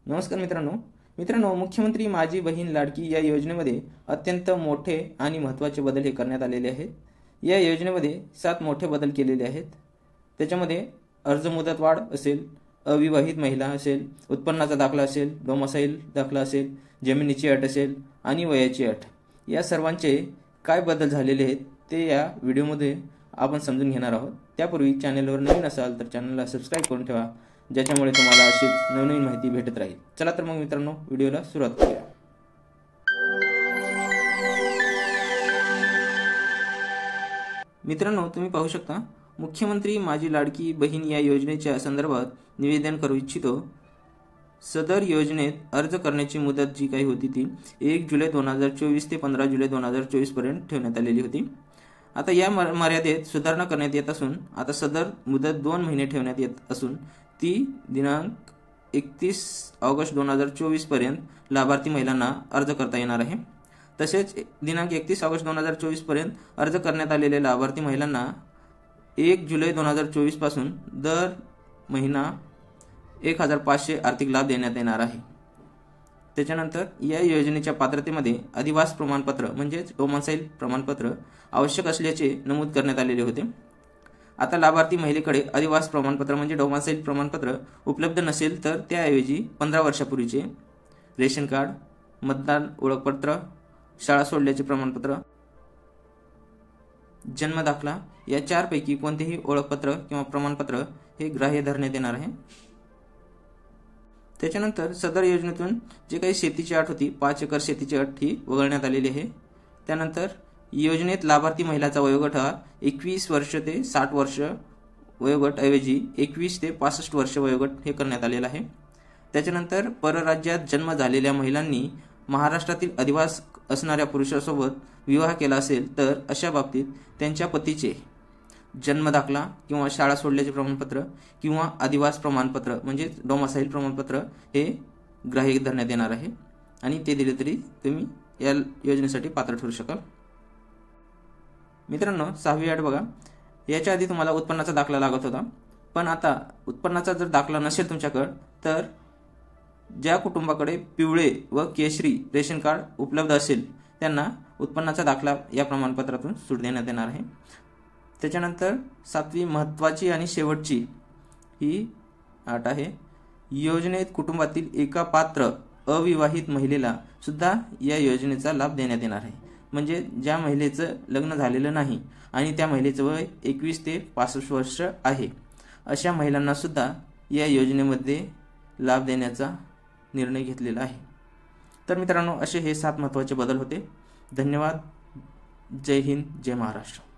नमस्कार मित्रांनो, मुख्यमंत्री माझी बहीण लाडकी या योजनेमध्ये अत्यंत मोठे आणि महत्त्वाचे बदल हे करण्यात आलेले आहेत। या योजनेमध्ये 7 मोठे बदल केलेले आहेत। त्याच्यामध्ये अर्ज मुदत वाढ असेल, अविवाहित महिला असेल, उत्पन्नाचा दाखला असेल, डोमासाईल दाखला असेल, जमिनीची अट असेल आणि वयाची अट, या सर्वांचे काय बदल झालेले आहेत ते या व्हिडिओमध्ये आपण समजून घेणार आहोत। त्यापूर्वी चॅनलवर नवीन असाल तर चॅनलला सबस्क्राइब करून ठेवा, ज्याच्यामुळे तुम्हाला अशीच नवनवीन माहिती भेटत राहील। चला तर मग मित्रांनो, व्हिडिओला सुरुवात करूया। मित्रांनो, तुम्ही पाहू शकता, मुख्यमंत्री माझी लाडकी बहीण या योजनेच्या संदर्भात निवेदन करू इच्छितो। सदर योजनेत अर्ज करण्याची मुदत जी काही होती ती 1 जुलै 2024 ते 15 जुलै 2024 पर्यंत ठेवण्यात आलेली होती। आता या मर्यादेत सुधारणा करण्यात येत असून आता सदर मुदत 2 महिने ठेवण्यात येत असून ती दिनांक 31 ऑगस्ट 2024 पर्यंत लाभार्थी महिलांना अर्ज करता येणार आहे। तसेच दिनांक 31 ऑगस्ट 2024 पर्यंत अर्ज करण्यात आलेल्या लाभार्थी महिलांना 1 जुलै 2024 पासून दर महिना 1500 आर्थिक लाभ देण्यात येणार आहे। त्याच्यानंतर या योजनेच्या पात्रतेमध्ये अधिवास प्रमाणपत्र म्हणजेच डोमासाईल प्रमाणपत्र आवश्यक असल्याचे नमूद करण्यात आलेले होते। आता लाभार्थी महिलेकडे अधिवास प्रमाणपत्र म्हणजे डोमासाईल प्रमाणपत्र उपलब्ध नसेल तर त्याऐवजी 15 वर्षापूर्वीचे रेशन कार्ड, मतदान ओळखपत्र, शाळा सोडल्याचे प्रमाणपत्र, जन्म दाखला या 4 पैकी कोणतेही ओळखपत्र किंवा प्रमाणपत्र हे ग्राह्य धरण्यात येणार आहे। त्याच्यानंतर सदर योजनेतून जे काही शेतीची अट होती, 5 एकर शेतीची अट ही वगळण्यात आलेली आहे। त्यानंतर योजनेत लाभार्थी महिलाचा वयोगट हा 21 वर्ष ते 60 वर्ष वयोगट ऐवजी 21 ते 65 वर्ष वयोगट हे करण्यात आलेला आहे। त्याच्यानंतर परराज्यात जन्म झालेल्या महिलांनी महाराष्ट्रातील अधिवास असणाऱ्या पुरुषासोबत विवाह केला असेल तर अशा बाबतीत त्यांच्या पतीचे जन्म दाखला किंवा शाळा सोडल्याचे प्रमाणपत्र किंवा अधिवास प्रमाणपत्र म्हणजे डोमासाईल प्रमाणपत्र हे ग्राह्य धरण्यात येणार आहे आणि ते दिले तरी तुम्ही या योजनेसाठी पात्र ठरू शकाल। मित्रांनो, 6वी अट बघा, याच्या आधी तुम्हाला उत्पन्नाचा दाखला लागत होता, पण आता उत्पन्नाचा जर दाखला नसेल तुमच्याकडे तर ज्या कुटुंबाकडे पिवळे व केशरी रेशन कार्ड उपलब्ध असेल त्यांना उत्पन्नाचा दाखला या प्रमाणपत्रातून सूट देण्यात येणार आहे। त्याच्यानंतर 7वी महत्त्वाची आणि शेवटची ही अट आहे, योजनेत कुटुंबातील एका पात्र अविवाहित महिलेला सुद्धा या योजनेचा लाभ देण्यात येणार आहे। म्हणजे ज्या महिलेचं लग्न झालेलं नाही आणि त्या महिलेचं वय 21 ते 65 वर्ष आहे, अशा महिलांना सुद्धा या योजनेमध्ये लाभ देण्याचा निर्णय घेतलेला आहे। तर मित्रांनो, असे हे 7 महत्त्वाचे बदल होते। धन्यवाद। जय हिंद, जय महाराष्ट्र।